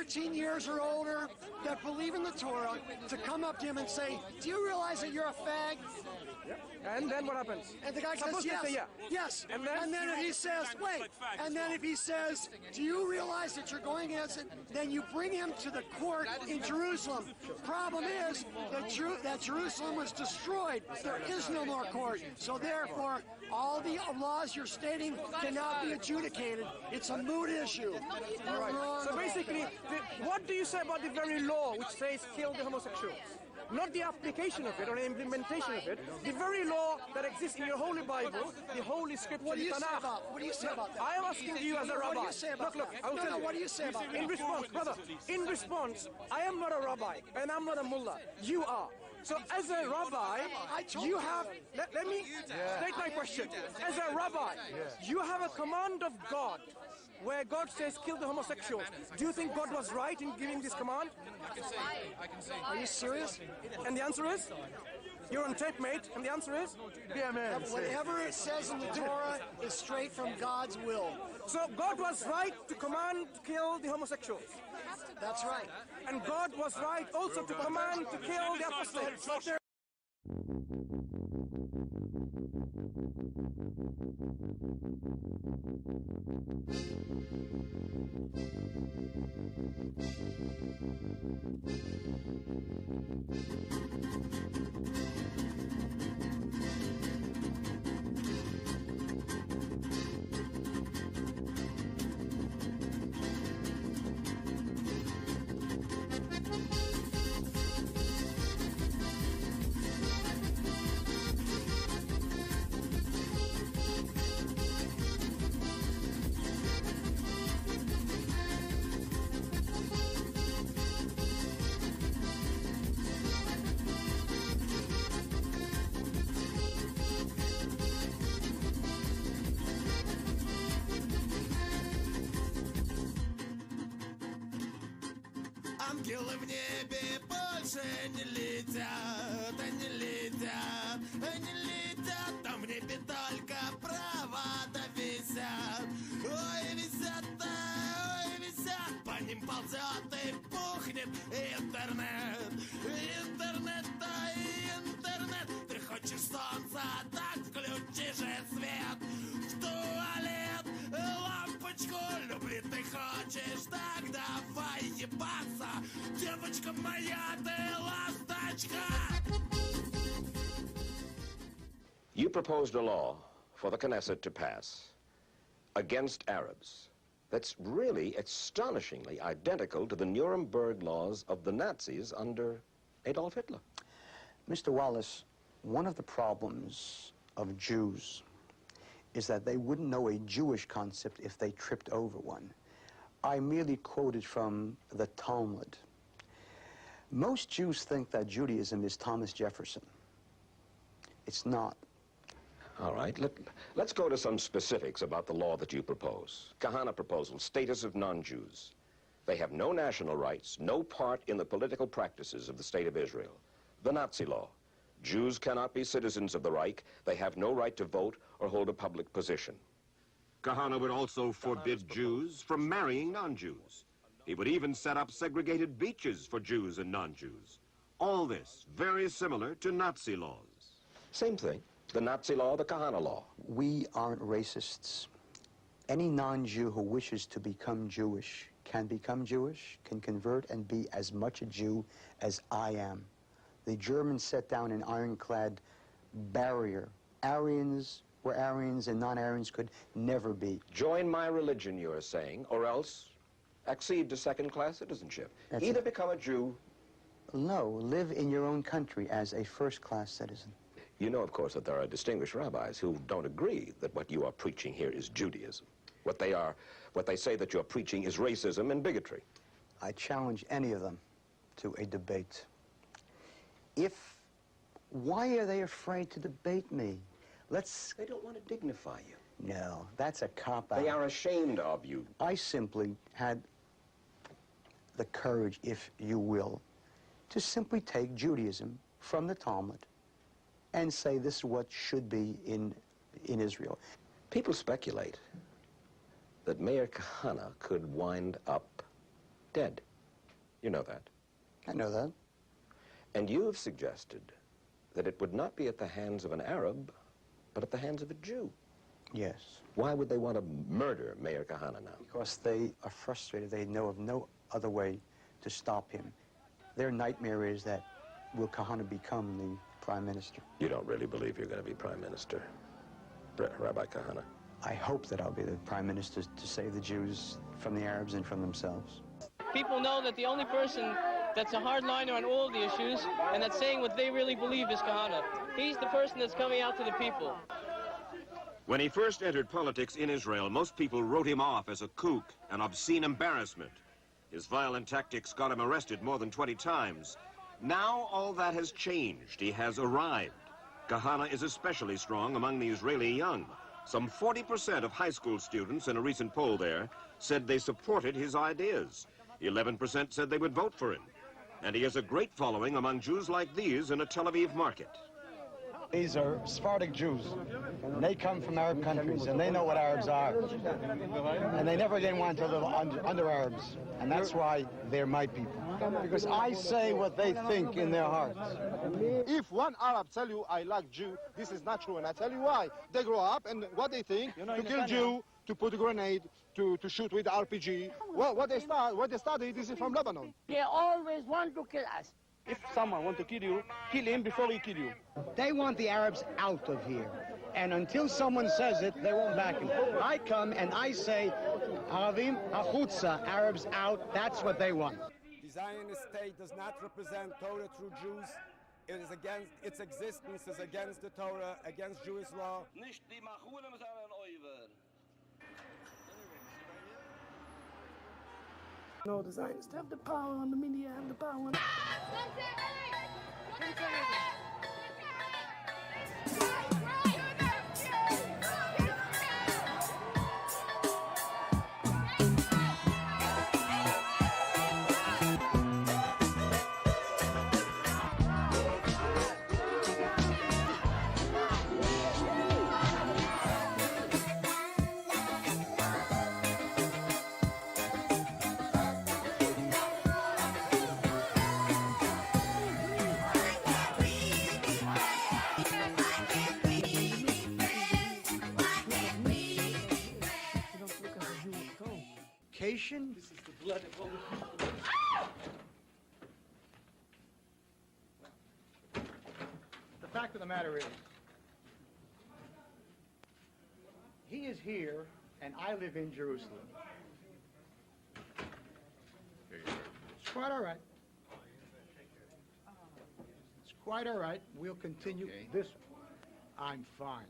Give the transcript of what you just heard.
13 years or older that believe in the Torah to come up to him and say, do you realize that you're a fag? And then what happens? And the guy says, yes, yes. And then if he says, wait, and then if he says, do you realize that you're going against it? Then you bring him to the court in Jerusalem. Problem is that Jerusalem was destroyed. There is no more court. So therefore, all the laws you're stating cannot be adjudicated. It's a moot issue. Right. So basically, what do you say about the very law which says kill the homosexuals? Not the application of it or the implementation of it, the very law that exists in your Holy Bible, the Holy Scripture, what do you the Tanakh. What do you say about that? I am asking you as a rabbi. What do you say about look, that? I will tell you. What do you say about that? In response, brother, in response, I am not a rabbi and I'm not a mullah. You are. So as a rabbi, you have, let me state my question. As a rabbi, you have a command of God where God says kill the homosexuals. Do you think God was right in giving this command? I can say. Are you serious? And the answer is? You're on tape, mate, and the answer is? Yeah, man. Whatever it says in the Torah is straight from God's will. So God was right to command to kill the homosexuals. That's right. And God was right also to command to kill the apostates. Ангелы в небе больше не летят, они летят, они летят, там в небе только провода висят. Ой, висят, по ним ползет и пухнет интернет. Интернет-то интернет, ты хочешь солнца, так включи же свет. В туалет лампочку люби ты хочешь, так давай ебаться, девочка моя, ты ласточка. You proposed a law for the Knesset to pass against Arabs that's really astonishingly identical to the Nuremberg laws of the Nazis under Adolf Hitler. Mr. Wallace, one of the problems of Jews is that they wouldn't know a Jewish concept if they tripped over one. I merely quoted from the Talmud. Most Jews think that Judaism is Thomas Jefferson. It's not. All right, let's go to some specifics about the law that you propose. Kahana proposal, status of non-Jews. They have no national rights, no part in the political practices of the State of Israel. The Nazi law. Jews cannot be citizens of the Reich. They have no right to vote or hold a public position. Kahana would also forbid Jews from marrying non-Jews. He would even set up segregated beaches for Jews and non-Jews. All this very similar to Nazi laws. Same thing. The Nazi law, the Kahana law. We aren't racists. Any non-Jew who wishes to become Jewish can become Jewish, can convert and be as much a Jew as I am. The Germans set down an ironclad barrier. Aryans were Aryans and non-Aryans could never be. Join my religion, you are saying, or else accede to second-class citizenship. Either become a Jew. No, live in your own country as a first-class citizen. You know, of course, that there are distinguished rabbis who don't agree that what you are preaching here is Judaism. What they say that you're preaching is racism and bigotry. I challenge any of them to a debate. Why are they afraid to debate me? They don't want to dignify you. No, that's a cop-out. They are ashamed of you. I simply had the courage, if you will, to simply take Judaism from the Talmud and say this is what should be in Israel. People speculate that Mayor Kahana could wind up dead. You know that. I know that. And you've suggested that it would not be at the hands of an Arab, but at the hands of a Jew. Yes. Why would they want to murder Mayor Kahana now? Because they are frustrated. They know of no other way to stop him. Their nightmare is that will Kahana become the prime minister? You don't really believe you're going to be prime minister, Rabbi Kahana? I hope that I'll be the prime minister to save the Jews from the Arabs and from themselves. People know that the only person that's a hardliner on all the issues and that's saying what they really believe is Kahana. He's the person that's coming out to the people. When he first entered politics in Israel, most people wrote him off as a kook, an obscene embarrassment. His violent tactics got him arrested more than 20 times. Now all that has changed. He has arrived. Kahana is especially strong among the Israeli young. Some 40% of high school students in a recent poll there said they supported his ideas. 11% said they would vote for him. And he has a great following among Jews like these in a Tel Aviv market. These are Sephardic Jews. And they come from Arab countries, and they know what Arabs are. And they never again want to live under Arabs. And that's why they're my people. Because I say what they think in their hearts. If one Arab tell you, I like Jew, this is not true. And I tell you why. They grow up, and what they think, to kill Jew, to put a grenade, to shoot with RPG. Well, what they study, this is from Lebanon. They always want to kill us. If someone wants to kill you, kill him before he kill you. They want the Arabs out of here. And until someone says it, they won't back him. I come and I say, Aravim achutza, Arabs out, that's what they want. The Zionist state does not represent Torah through Jews. It is against, its existence is against the Torah, against Jewish law. No, the Zionists have the power on the media and the power on... This is the blood of The fact of the matter is, he is here, and I live in Jerusalem. It's quite all right. It's quite all right. We'll continue this. I'm fine.